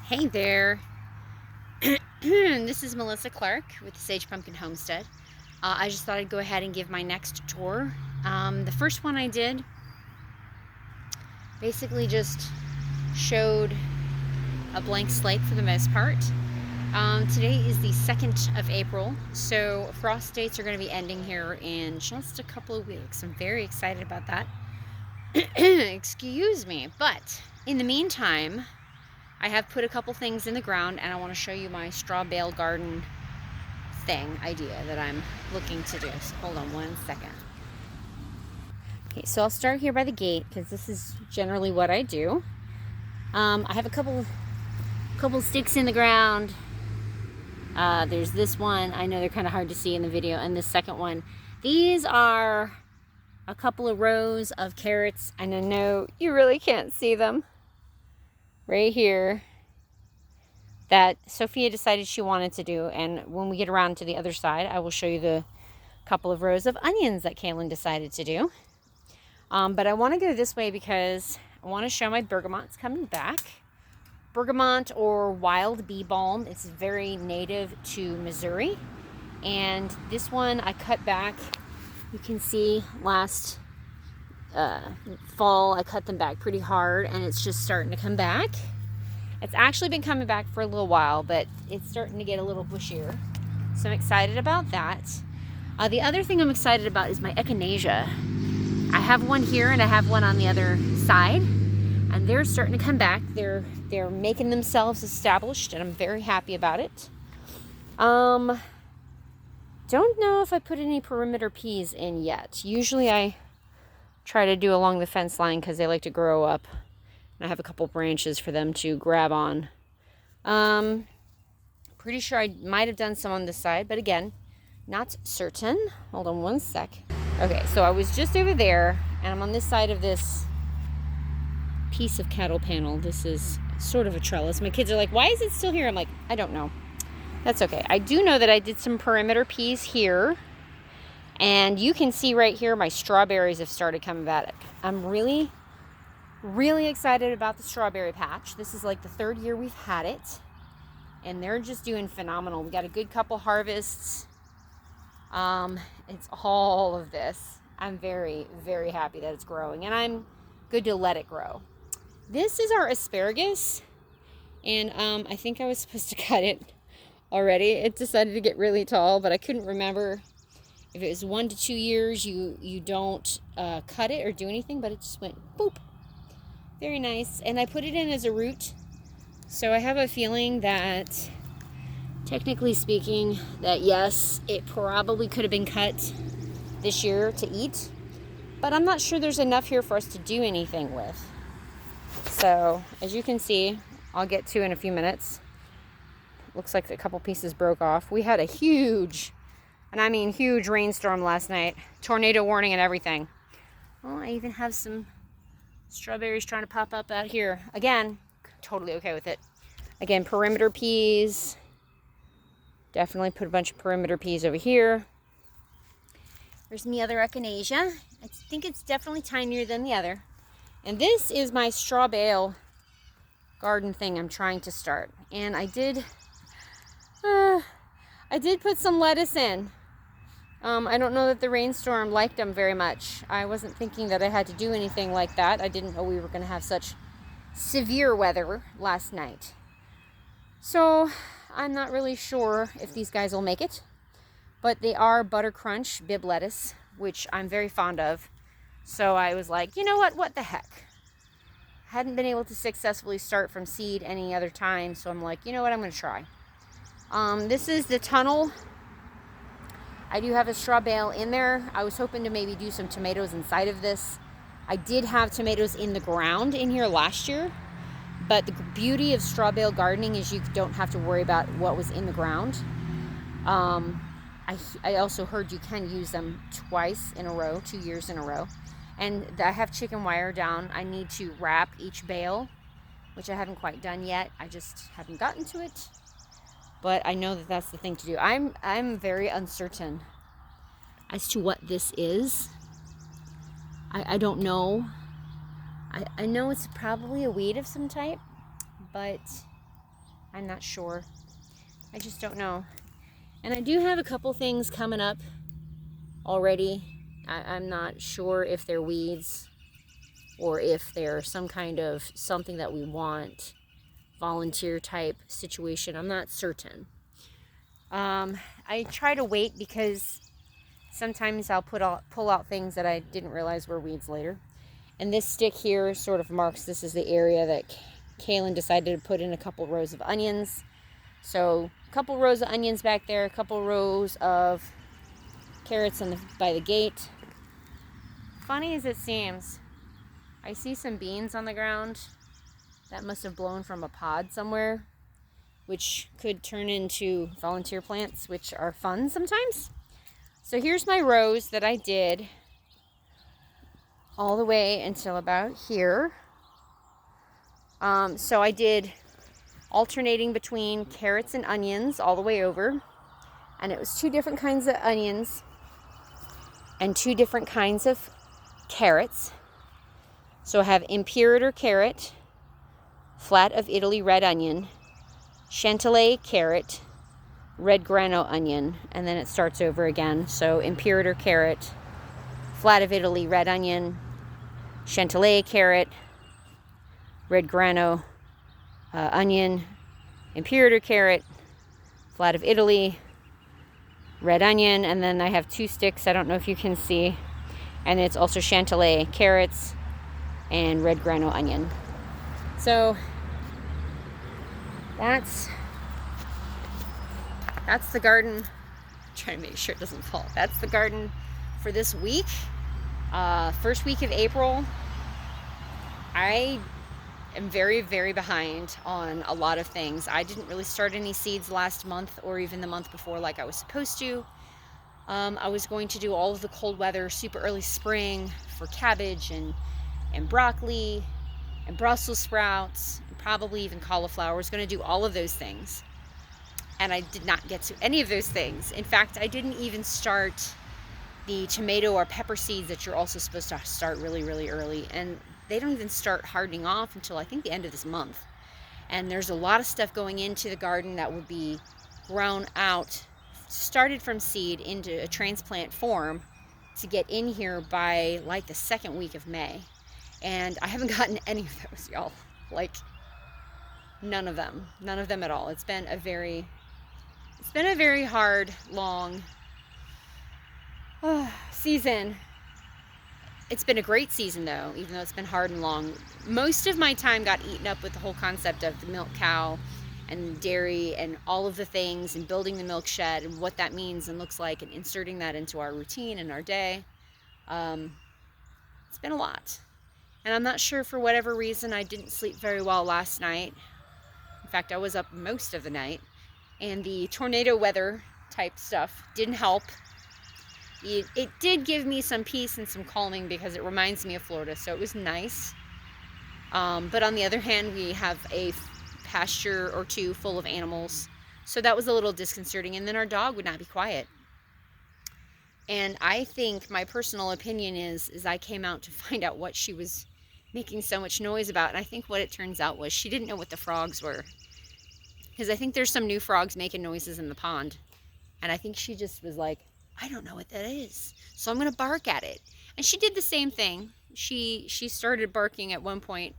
Hey there, this is Melissa Clark with the Sage Pumpkin Homestead. I just thought I'd go ahead and give my next tour. The first one I did basically just showed a blank slate for the most part. Today is the 2nd of April, so frost dates are going to be ending here in just a couple of weeks. I'm very excited about that. Excuse me, but in the meantime, I have put a couple things in the ground, and I want to show you my straw bale garden idea that I'm looking to do. So hold on one second. Okay, so I'll start here by the gate because this is generally what I do. I have a couple sticks in the ground. There's this one. I know they're kind of hard to see in the video, and this second one. These are a couple of rows of carrots, and I know you really can't see them. Right here, that Sophia decided she wanted to do, and when we get around to the other side, I will show you the couple of rows of onions that Kaylin decided to do. But I want to go this way because I want to show my bergamots coming back. Bergamot or wild bee balm, it's very native to Missouri, and this one I cut back. You can see last fall I cut them back pretty hard, and it's just starting to come back. It's actually been coming back for a little while, but it's starting to get a little bushier, so I'm excited about that. The other thing I'm excited about is my Echinacea. I have one here and I have one on the other side, and they're starting to come back. They're making themselves established, and I'm very happy about it. Don't know if I put any perimeter peas in yet. Usually I try to do along the fence line because they like to grow up, and I have a couple branches for them to grab on. Pretty sure I might have done some on this side, but again, not certain. Hold on one sec. Okay, so I was just over there, and I'm on this side of this piece of cattle panel. This is sort of a trellis. My kids are like, why is it still here? I'm like, I don't know. That's okay. I do know that I did some perimeter peas here. And you can see right here, my strawberries have started coming back. I'm really, really excited about the strawberry patch. This is like the 3rd year we've had it, and they're just doing phenomenal. We got a good couple harvests. It's all of this. I'm very, very happy that it's growing, and I'm good to let it grow. This is our asparagus, and I think I was supposed to cut it already. It decided to get really tall, but I couldn't remember if it was 1 to 2 years, you don't cut it or do anything, but it just went boop. Very nice. And I put it in as a root, so I have a feeling that, technically speaking, that yes, it probably could have been cut this year to eat, but I'm not sure there's enough here for us to do anything with. So, as you can see, I'll get to in a few minutes. Looks like a couple pieces broke off. We had a huge, and I mean huge, rainstorm last night. Tornado warning and everything. Well, I even have some strawberries trying to pop up out here. Again, totally okay with it. Again, perimeter peas. Definitely put a bunch of perimeter peas over here. There's my other Echinacea. I think it's definitely tinier than the other. And this is my straw bale garden thing I'm trying to start. And I did put some lettuce in. I don't know that the rainstorm liked them very much. I wasn't thinking that I had to do anything like that. I didn't know we were going to have such severe weather last night. So I'm not really sure if these guys will make it. But they are Buttercrunch Bib lettuce, which I'm very fond of. So I was like, you know what the heck. Hadn't been able to successfully start from seed any other time, so I'm like, you know what, I'm going to try. This is the tunnel. I do have a straw bale in there. I was hoping to maybe do some tomatoes inside of this. I did have tomatoes in the ground in here last year, but the beauty of straw bale gardening is you don't have to worry about what was in the ground. I also heard you can use them twice in a row, 2 years in a row. And I have chicken wire down. I need to wrap each bale, which I haven't quite done yet. I just haven't gotten to it. But I know that that's the thing to do. I'm very uncertain as to what this is. I don't know. I know it's probably a weed of some type, but I'm not sure. I just don't know. And I do have a couple things coming up already. I'm not sure if they're weeds or if they're some kind of something that we want, volunteer type situation. I'm not certain. I try to wait because sometimes I'll pull out things that I didn't realize were weeds later. And this stick here sort of marks this is the area that Kaylin decided to put in a couple rows of onions. So a couple rows of onions back there, a couple rows of carrots by the gate. Funny as it seems, I see some beans on the ground that must have blown from a pod somewhere, which could turn into volunteer plants, which are fun sometimes. So here's my rows that I did all the way until about here. So I did alternating between carrots and onions all the way over. And it was 2 different kinds of onions and 2 different kinds of carrots. So I have Imperator carrot, flat of Italy red onion, Chantilly carrot, red grano onion, and then it starts over again. So Imperator carrot, flat of Italy red onion, Chantilly carrot, red grano onion, Imperator carrot, flat of Italy, red onion, and then I have 2 sticks, I don't know if you can see, and it's also Chantilly carrots and red grano onion. So that's the garden. I'm trying to make sure it doesn't fall. That's the garden for this week. First week of April. I am very, very behind on a lot of things. I didn't really start any seeds last month or even the month before like I was supposed to. I was going to do all of the cold weather, super early spring for cabbage and broccoli and Brussels sprouts and probably even cauliflower. I was going to do all of those things. And I did not get to any of those things. In fact, I didn't even start the tomato or pepper seeds that you're also supposed to start really, really early. And they don't even start hardening off until I think the end of this month. And there's a lot of stuff going into the garden that would be grown out, started from seed into a transplant form to get in here by like the 2nd week of May. And I haven't gotten any of those, y'all. Like, none of them at all. It's been a very hard, long season. It's been a great season though, even though it's been hard and long. Most of my time got eaten up with the whole concept of the milk cow and dairy and all of the things and building the milk shed and what that means and looks like and inserting that into our routine and our day. It's been a lot. And I'm not sure, for whatever reason, I didn't sleep very well last night. In fact, I was up most of the night. And the tornado weather type stuff didn't help. It did give me some peace and some calming because it reminds me of Florida, so it was nice. But on the other hand, we have a pasture or 2 full of animals, so that was a little disconcerting. And then our dog would not be quiet. And I think my personal opinion is I came out to find out what she was making so much noise about. And I think what it turns out was she didn't know what the frogs were. Because I think there's some new frogs making noises in the pond. And I think she just was like, I don't know what that is, so I'm going to bark at it. And she did the same thing. She started barking at one point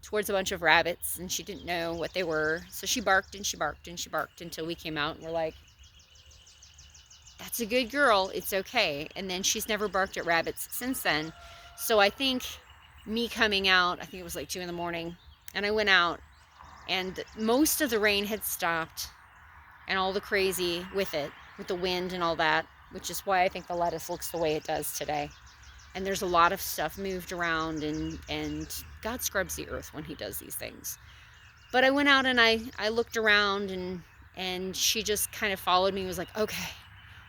towards a bunch of rabbits, and she didn't know what they were. So she barked and she barked and she barked until we came out and we're like, that's a good girl, it's okay. And then she's never barked at rabbits since then. So I think me coming out, I think it was like 2 in the morning, and I went out, and most of the rain had stopped and all the crazy with it, with the wind and all that, which is why I think the lettuce looks the way it does today. And there's a lot of stuff moved around, and God scrubs the earth when he does these things. But I went out and I looked around, and she just kind of followed me and was like, okay,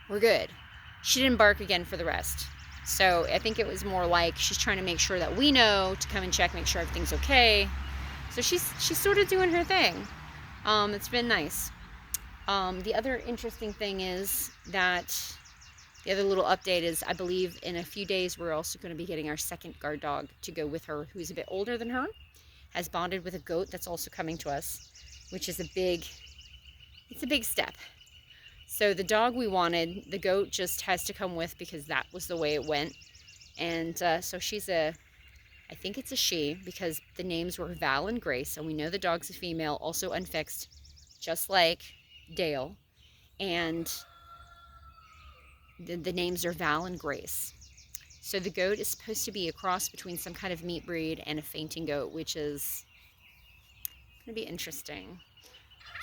we're good. She didn't bark again for the rest. So I think it was more like she's trying to make sure that we know to come and check, make sure everything's okay. So she's sort of doing her thing. It's been nice. The other interesting thing is that the other little update is I believe in a few days we're also going to be getting our 2nd guard dog to go with her, who's a bit older than her, has bonded with a goat that's also coming to us. which is it's a big step. So the dog we wanted, the goat just has to come with because that was the way it went. And so she's I think it's a she, because the names were Val and Grace, and we know the dog's a female, also unfixed, just like Dale. And the names are Val and Grace. So the goat is supposed to be a cross between some kind of meat breed and a fainting goat, which is going to be interesting.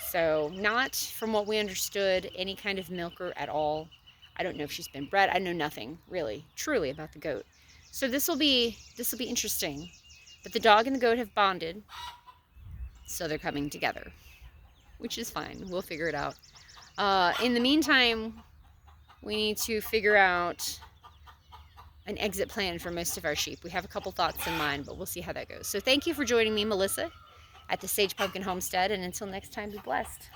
So not, from what we understood, any kind of milker at all. I don't know if she's been bred. I know nothing really, truly about the goat. So this will be interesting. But the dog and the goat have bonded, so they're coming together, which is fine. We'll figure it out. In the meantime, we need to figure out an exit plan for most of our sheep. We have a couple thoughts in mind, but we'll see how that goes. So thank you for joining me, Melissa, at the Sage Pumpkin Homestead, and until next time, be blessed.